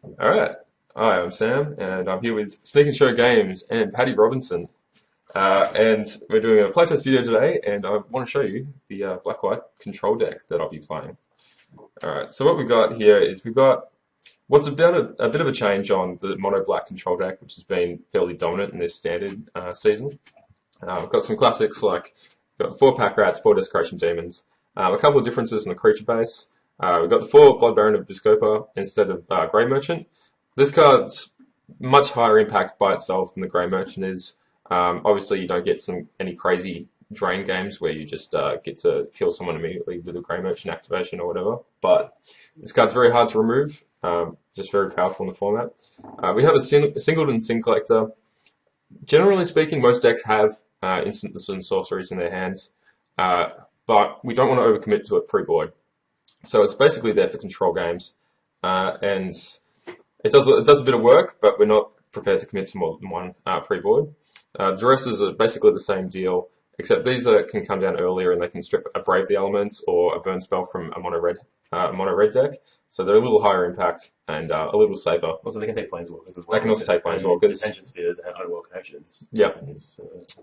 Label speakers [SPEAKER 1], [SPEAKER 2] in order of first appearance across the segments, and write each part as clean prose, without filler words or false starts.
[SPEAKER 1] All right. Hi, I'm Sam, and I'm here with Sneak and Show Games and Paddy Robinson. And we're doing a playtest video today, and I want to show you the black-white control deck that I'll be playing. All right. So what we've got here is we've got what's about a bit of a change on the mono-black control deck, which has been fairly dominant in this standard season. We've got some classics like we've got 4 Pack Rats, 4 Desecration Demons, a couple of differences in the creature base. We've got the 4 Blood Baron of Biscopa instead of Grey Merchant. This card's much higher impact by itself than the Grey Merchant is. Obviously, you don't get any crazy drain games where you just get to kill someone immediately with a Grey Merchant activation or whatever. But this card's very hard to remove, just very powerful in the format. We have a Singleton Sin Collector. Generally speaking, most decks have instances and sorceries in their hands, but we don't want to overcommit to it pre-board. So it's basically there for control games, and it does a bit of work, but we're not prepared to commit to more than one pre-board. Duresses are basically the same deal, except these can come down earlier and they can strip a Brave the Elements or a Burn Spell from a mono-red deck. So they're a little higher impact and a little safer.
[SPEAKER 2] Also, they can take Planeswalkers as well.
[SPEAKER 1] They can also take Planeswalkers.
[SPEAKER 2] Detention Spheres and Underworld Connections.
[SPEAKER 1] Yep.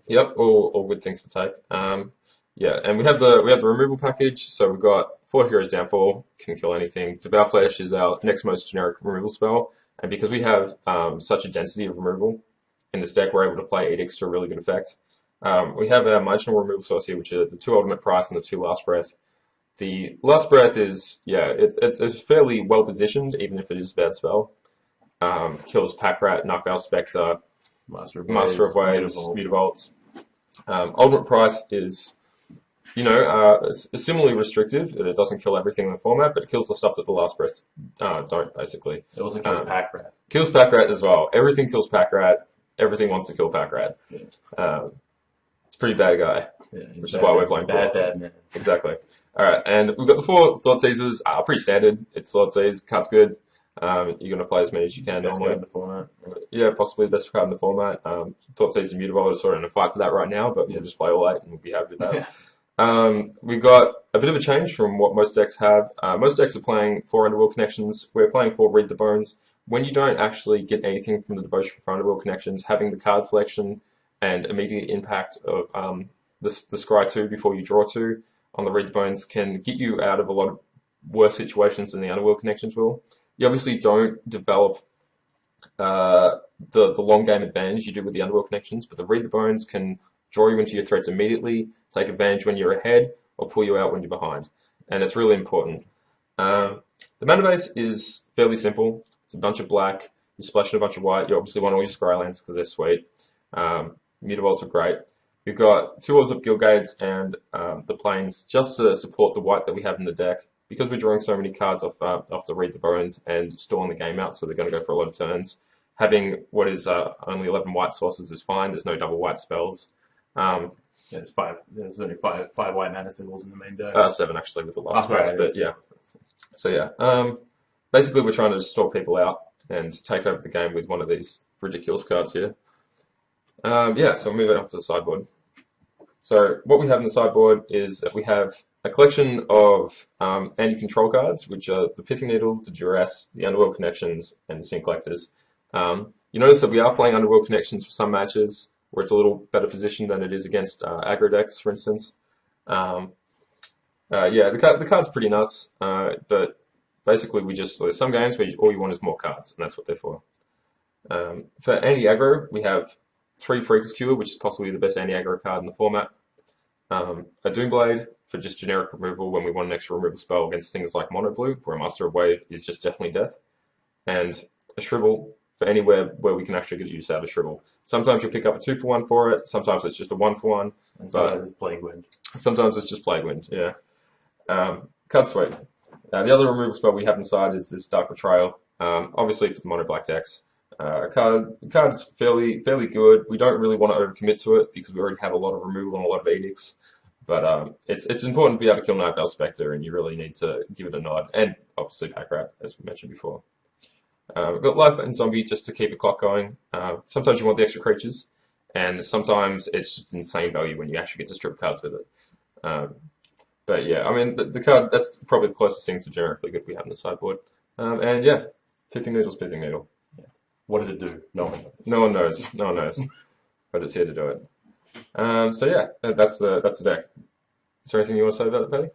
[SPEAKER 1] Yep, all good things to take. Yeah, and we have the removal package. So we've got 4 Heroes Downfall, can kill anything. Devour Flesh is our next most generic removal spell, and because we have such a density of removal in this deck, we're able to play Edicts to a really good effect. We have our marginal removal source here, which are the 2 Ultimate Price and the 2 Last Breath. The Last Breath is, it's fairly well positioned, even if it is a bad spell. Kills Pack Rat, Nightveil Spectre, Master of Waves, Mutavault. Ultimate Price is, similarly restrictive. It doesn't kill everything in the format, but it kills the stuff that the Last Breath don't, basically.
[SPEAKER 2] It also kills Pack Rat.
[SPEAKER 1] Kills Pack Rat as well. Everything kills Pack Rat. Everything wants to kill Pack Rat. Yeah. It's a pretty bad guy, which is why we're playing
[SPEAKER 2] bad man.
[SPEAKER 1] Exactly. All right, and we've got the 4 Thoughtseizes. Pretty standard. It's Thoughtseize. Card's good. You're going to play as many as you can.
[SPEAKER 2] Best card in the format.
[SPEAKER 1] Yeah, possibly the best card in the format. Thoughtseize and Mutavault are sort of in a fight for that right now, but we'll just play all 8 and we'll be happy with that. We've got a bit of a change from what most decks have. Most decks are playing 4 Underworld Connections. We're playing 4 Read the Bones. When you don't actually get anything from the Devotion for Underworld Connections, having the card selection and immediate impact of the Scry 2 before you draw 2 on the Read the Bones can get you out of a lot of worse situations than the Underworld Connections will. You obviously don't develop the long game advantage you do with the Underworld Connections, but the Read the Bones can draw you into your threats immediately, take advantage when you're ahead, or pull you out when you're behind. And it's really important. The mana base is fairly simple. It's a bunch of black. You splash in a bunch of white. You obviously want all your Scrylands because they're sweet. Mutavaults are great. We've got 2 Oars of Guildgates and the Plains just to support the white that we have in the deck. Because we're drawing so many cards off the Read the Bones and stalling the game out, so they're going to go for a lot of turns. Having what is only 11 white sources is fine. There's no double white spells.
[SPEAKER 2] It's 5. There's only five white mana symbols in the main deck.
[SPEAKER 1] 7 actually with the last one. But yeah. So yeah. Basically, we're trying to just stall people out and take over the game with one of these ridiculous cards here. Yeah, so we'll move on to the sideboard. So what we have in the sideboard is that we have a collection of anti-control cards, which are the Pithing Needle, the Duress, the Underworld Connections, and the Sin Collectors. You notice that we are playing Underworld Connections for some matches where it's a little better position than it is against aggro decks, for instance. Yeah, the card's pretty nuts, but basically there's some games where all you want is more cards, and that's what they're for. For anti-aggro, we have 3 Freak's Cure, which is possibly the best anti-aggro card in the format. A Doomblade for just generic removal when we want an extra removal spell against things like Mono Blue, where a Master of Wave is just definitely death. And a Shrivel for anywhere where we can actually get use out of Shrivel. Sometimes you'll pick up a 2-for-1 for it, sometimes it's just a 1-for-1.
[SPEAKER 2] And sometimes it's Plague Wind.
[SPEAKER 1] Sometimes it's just Plague Wind, yeah. Card's sweet. The other removal spell we have inside is this Dark Betrayal, obviously for the Mono Black decks. Card's fairly good. We don't really want to overcommit to it because we already have a lot of removal and a lot of edicts. But it's important to be able to kill Nightveil Spectre, and you really need to give it a nod. And obviously Pack Rat, as we mentioned before. We've got Lifebane Zombie just to keep the clock going. Sometimes you want the extra creatures, and sometimes it's just insane value when you actually get to strip cards with it. But yeah, I mean, the card, that's probably the closest thing to generically good we have in the sideboard. And yeah, Pithing Needle's Pithing Needle.
[SPEAKER 2] What does it do? No one knows.
[SPEAKER 1] No one knows. No one knows. But it's here to do it. So yeah, that's the deck. Is there anything you want to say about it, Paddy?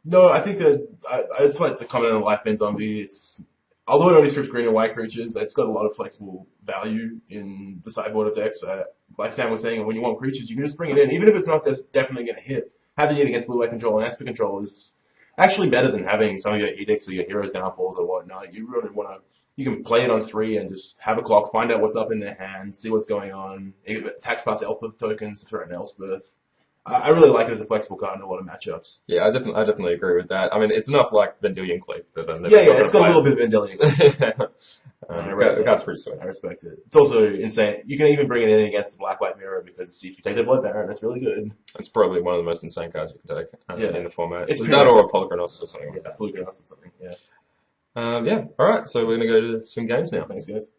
[SPEAKER 2] No, I think that I just like the comment on the Lifebend Zombie. It's although it only strips green and white creatures, it's got a lot of flexible value in the sideboard of decks. Like Sam was saying, when you want creatures, you can just bring it in, even if it's not definitely going to hit. Having it against blue-white control and Esper control is actually better than having some of your edicts or your heroes downfalls or whatnot. You really want to. You can play it on 3 and just have a clock, find out what's up in their hand, see what's going on. It attacks past Elspeth tokens to threaten Elspeth. I really like it as a flexible card in a lot of matchups.
[SPEAKER 1] Yeah, I definitely agree with that. I mean, it's enough like Vendilion Clique that I'm never
[SPEAKER 2] it's got a little bit of Vendilion.
[SPEAKER 1] The card's pretty sweet.
[SPEAKER 2] I respect it. It's also insane. You can even bring it in against the Black-White Mirror because if you take the Blood Baron, that's really good.
[SPEAKER 1] It's probably one of the most insane cards you can take in the format.
[SPEAKER 2] It's
[SPEAKER 1] that or a Polychronos or something like that.
[SPEAKER 2] Polychronos or something,
[SPEAKER 1] All right, so we're going to go to some games now.
[SPEAKER 2] Thanks, guys.